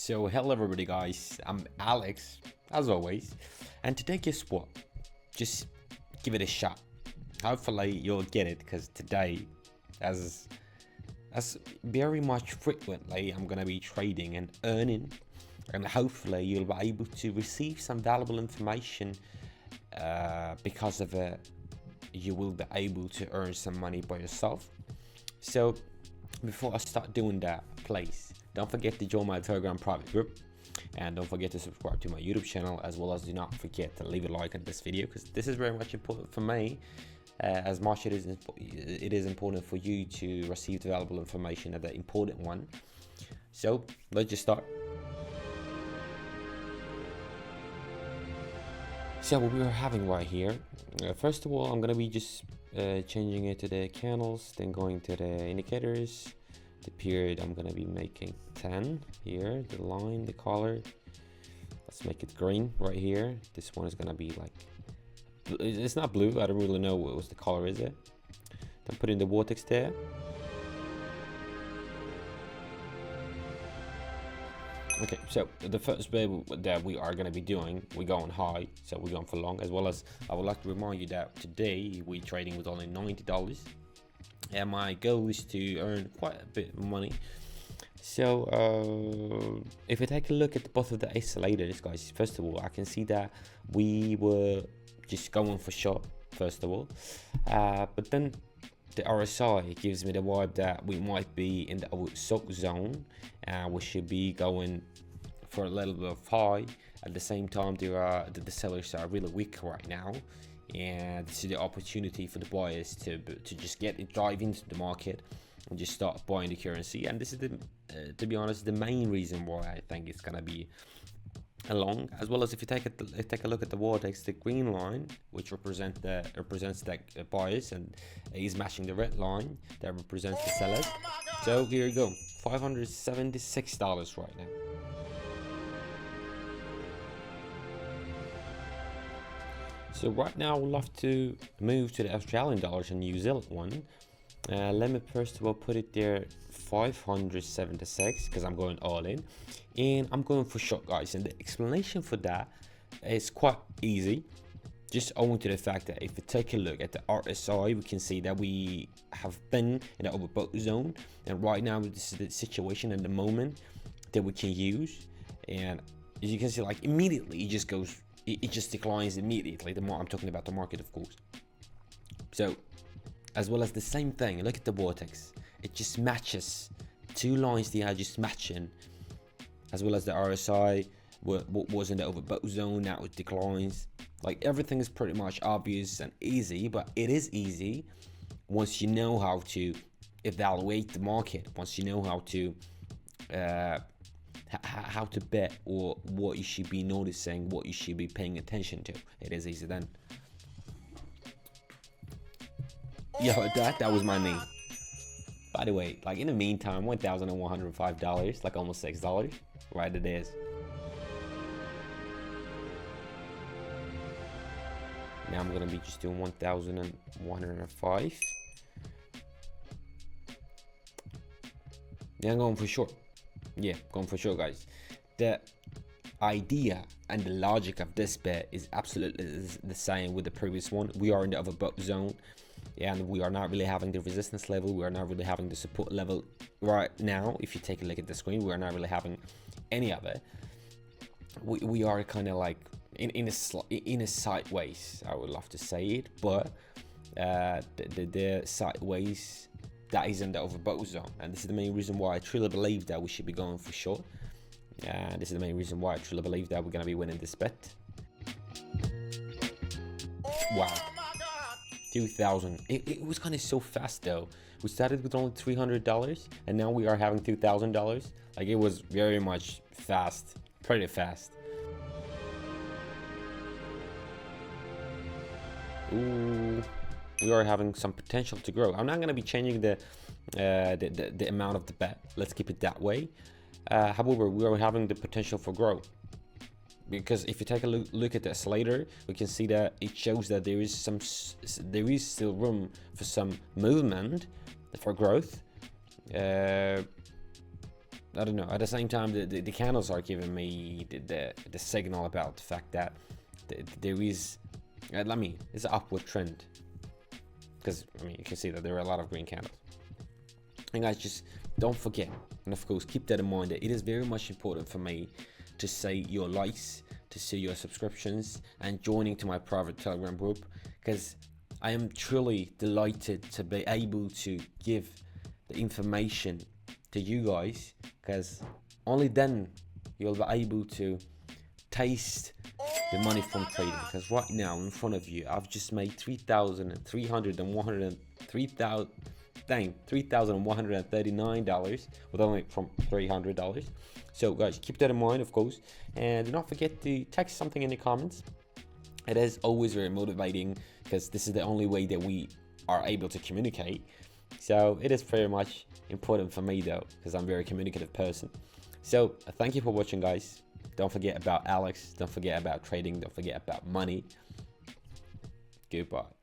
So hello everybody guys, I'm Alex, as always, and today guess what, just give it a shot. Hopefully you'll get it, because today, as very much frequently, I'm gonna be trading and earning, and hopefully you'll be able to receive some valuable information. Because of it, you will be able to earn some money by yourself. So before I start doing that, please don't forget to join my Telegram private group, and don't forget to subscribe to my YouTube channel, as well as do not forget to leave a like on this video, because this is very much important for me, as much it is important for you to receive the valuable information, the important one. So let's just start. So what we are having right here, first of all, I'm gonna be just changing it to the candles, then going to the indicators. The period, I'm gonna be making 10 here, the line, the color, let's make it green right here. This one is gonna be like, it's not blue, I don't really know what was the color is it. Then put in the vortex there. Okay, so the first bit that we are going to be doing, we're going high, so we're going for long, as well as I would like to remind you that today we're trading with only $90, and my goal is to earn quite a bit of money. So if we take a look at both of the oscillators, guys, first of all, I can see that we were just going for short, first of all, but then the RSI gives me the vibe that we might be in the soak zone, and we should be going for a little bit of high. At the same time, the sellers are really weak right now, and this is the opportunity for the buyers to just dive into the market and just start buying the currency. And this is to be honest, the main reason why I think it's gonna be along, as well as if you take a look at the vortex, the green line, which represents the buyers, and is matching the red line that represents the sellers. So here you go, $576 right now. So right now I would love to move to the Australian dollars and New Zealand one. Let me first of all put it there, 576, because I'm going all in, and I'm going for short, guys. And the explanation for that is quite easy, just owing to the fact that if we take a look at the RSI, we can see that we have been in the overbought zone, and right now this is the situation at the moment that we can use. And as you can see, like immediately it just goes, it just declines immediately. I'm talking about the market, of course. So as well as the same thing, look at the vortex, it just matches two lines, they are just matching, as well as the RSI was in the overbought zone, now it declines. Like everything is pretty much obvious and easy, but it is easy once you know how to evaluate the market, once you know how to bet, or what you should be noticing, what you should be paying attention to. It is easy then. Yo, that was my name. By the way, like in the meantime, $1,105, like almost $6, right? It is. Now I'm gonna be just doing 1,105. Yeah, I'm going for short. Yeah, going for short, guys. The idea and the logic of this bet is absolutely the same with the previous one. We are in the overbought zone, and we are not really having the resistance level, we are not really having the support level right now. If you take a look at the screen, we are not really having any of it. We are kind of like in a sideways, I would love to say it, but the sideways that is in the overbought zone, and this is the main reason why I truly believe that we should be going for short. And this is the main reason why I truly believe that we're gonna be winning this bet. Wow, 2,000. It was kind of so fast though. We started with only $300, and now we are having $2,000. Like it was very much fast, pretty fast. Ooh, we are having some potential to grow. I'm not gonna be changing the amount of the bet. Let's keep it that way. However, we are having the potential for growth, because if you take a look at the oscillator, we can see that it shows that there is still room for some movement for growth. I don't know. At the same time, the candles are giving me the signal about the fact that there is, it's an upward trend. Because I mean, you can see that there are a lot of green candles. And guys, just don't forget, and of course, keep that in mind, that it is very much important for me to see your likes, to see your subscriptions, and joining to my private Telegram group, because I am truly delighted to be able to give the information to you guys, because only then you'll be able to taste the money from trading. Because right now in front of you, I've just made $3,139 with only from $300. So guys, keep that in mind, of course, and do not forget to text something in the comments. It is always very motivating, because this is the only way that we are able to communicate. So it is very much important for me though, because I'm a very communicative person. So thank you for watching, guys. Don't forget about Alex, don't forget about trading, don't forget about money. Goodbye.